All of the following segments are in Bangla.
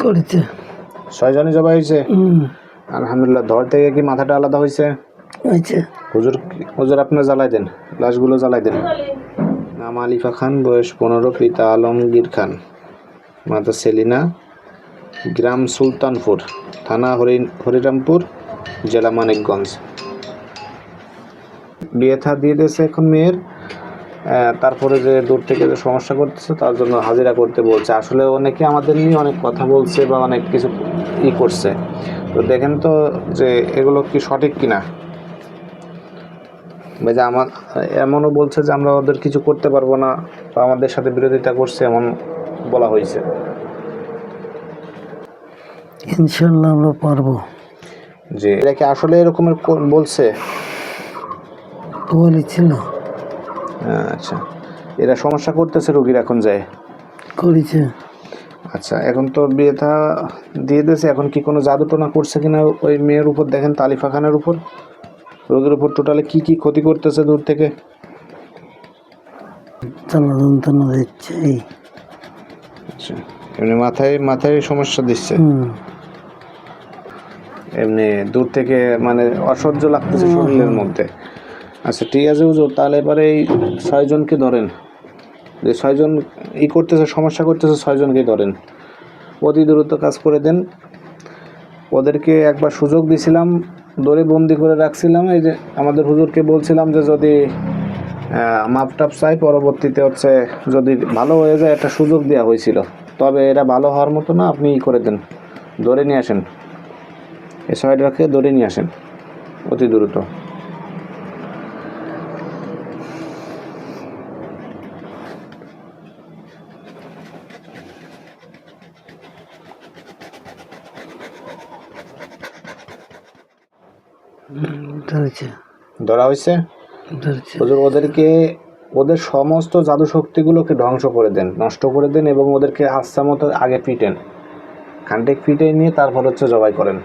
করেছে। 6 জনই জবাই হয়েছে। আলহামদুলিল্লাহ। ধর থেকে কি মাথাটা আলাদা হয়েছে? হয়েছে। হুজুর হুজুর আপনার জ্বালাই দেন, লাশগুলো জ্বালাই দেন। নাম আলিফা খান, বয়স 15, পিতা আলমগীর খান, মাতা সেলিনা, গ্রাম সুলতানপুর, থানা হরিরামপুর, জেলা মানিকগঞ্জ। বিয়ে থা দিয়ে দিয়েছে এখন মেয়ের। তারপরে যে দূর থেকে যে সমস্যা করতেছে তার জন্য হাজিরা করতে বলছে। আসলে অনেকে আমাদের নিয়ে অনেক কথা বলছে বা অনেক কিছু করছে। তো দেখেন তো যে এগুলো কি সঠিক কিনা। যে আমার এমনও বলছে যে আমরা ওদের কিছু করতে পারবো না বা আমাদের সাথে বিরোধিতা করছে, এমন বলা হয়েছে। ইনশাল্লাহ আমরা পারবো। যে এরা কি আসলে এরকমের বলছে? বলেছিল। আচ্ছা, এরা সমস্যা করতেছে রোগীর এখন যায় করেছে। আচ্ছা, এখন তো বিয়েটা দিয়ে দিয়েছে, এখন কি কোনো জাদু টোনা করছে কিনা ওই মেয়ের উপর? দেখেন তো আলিফা খানের উপর, রোগীর উপর টোটালি কি কি ক্ষতি করতেছে দূর থেকে। জ্বালা যন্ত্রণা দিচ্ছে। আচ্ছা, এমনি মাথায় সমস্যা দিচ্ছে, এমনি দূর থেকে মানে অসহ্য লাগতেছে শরীরের মধ্যে। আচ্ছা ঠিক আছে হুজুর, তাহলে এবারে এই 6 জনকে ধরেন, যে 6 জন করতেছে, সমস্যা করতেছে, 6 জনকেই ধরেন, অতি দ্রুত কাজ করে দেন। ওদেরকে একবার সুযোগ দিছিলাম, ধরে বন্দি করে রাখছিলাম। এই যে আমাদের হুজুরকে বলছিলাম যে যদি মাপটাপ চাই, পরবর্তীতে হচ্ছে যদি ভালো হয়ে যায় একটা সুযোগ দেওয়া হয়েছিল, তবে এরা ভালো হওয়ার মতো না, আপনি করে দেন, ধরে নিয়ে আসেন, এই 6টাকে ধরে নিয়ে আসেন অতি দ্রুত। ধরা হয়েছে হুজুর। ওদেরকে ওদের সমস্ত জাদু শক্তিগুলোকে ধ্বংস করে দেন, নষ্ট করে দেন, এবং ওদেরকে আচ্ছা মতো আগে পিটেন, খান্ডেক পিটে নিয়ে তারপর হচ্ছে জবাই করেন।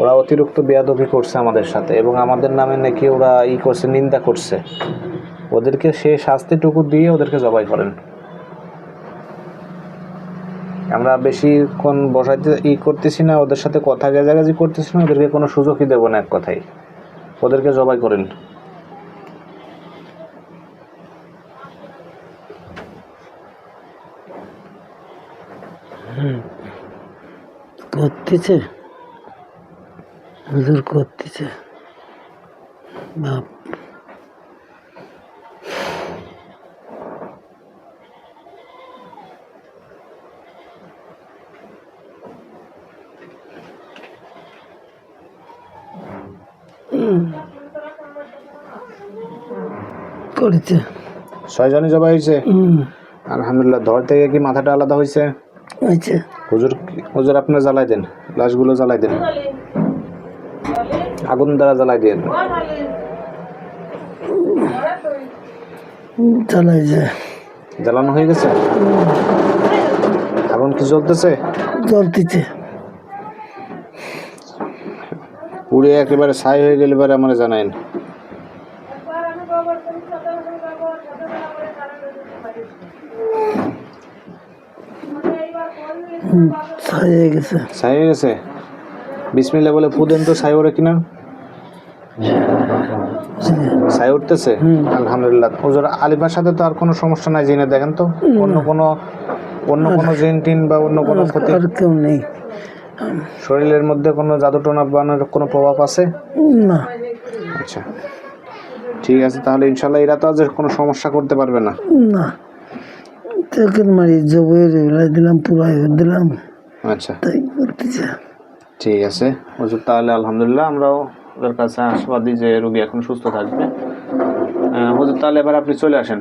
ওরা অতিরিক্ত বেয়াদবি করছে আমাদের সাথে, এবং আমাদের নামে নাকি ওরা করছে, নিন্দা করছে। ওদেরকে সে শাস্তিটুকু দিয়ে ওদেরকে জবাই করেন। আমরা বেশিক্ষণ বসাইতে করতেছি না, ওদের সাথে কথা গেজাগাজি করতেছি না, ওদেরকে কোনো সুযোগই দেবো না, এক কথাই ওদেরকে জবাই করেন। করতেছে হুজুর, করতেছে বাপ। করেছে। 6 জনই জবাই হয়েছে। আলহামদুলিল্লাহ। ধর থেকে কি মাথাটা আলাদা হয়েছে? হয়েছে। হুজুর আপনার জ্বালাই দেন, লাশগুলো জ্বালাই দেন, আগুন দ্বারা জ্বালাই দেন। জ্বালাই যায়, জ্বালানো হয়ে গেছে। আগুন কি জ্বলতেছে? জ্বলতেছে। পুড়ে একেবারে ছাই হয়ে গেলে এবারে আমার জানাইন। ছাই হয়ে গেছে। ছাই হয়ে গেছে। বিসমিল্লাহ বলে ফু দেন তো, ছাই ওরে কিনা ছাই উঠতেছে। আলহামদুলিল্লাহ। হুজুর আলিফার সাথে তো আর কোনো সমস্যা নাই জিনে? দেখেন তো অন্য কোনো জিন টিন বা অন্য কোনো ক্ষতি? আর কেউ নেই। শরীরের মধ্যে কোনো জাদু টোনা বানানোর কোনো প্রভাব আছে না। আচ্ছা ঠিক আছে, তাহলে ইনশাল্লাহ এরা তো আজ কোনো সমস্যা করতে পারবে না। না, তেকের মারি জবের দিলাম, পুরাই দিলাম। আচ্ছা তাই করতেছে। ঠিক আছে হুজুর, তাহলে আলহামদুলিল্লাহ আমরাও ওদের কাছে আশাবাদী যে রোগী এখন সুস্থ থাকবে। হুজুর তাহলে এবার আপনি চলে আসেন।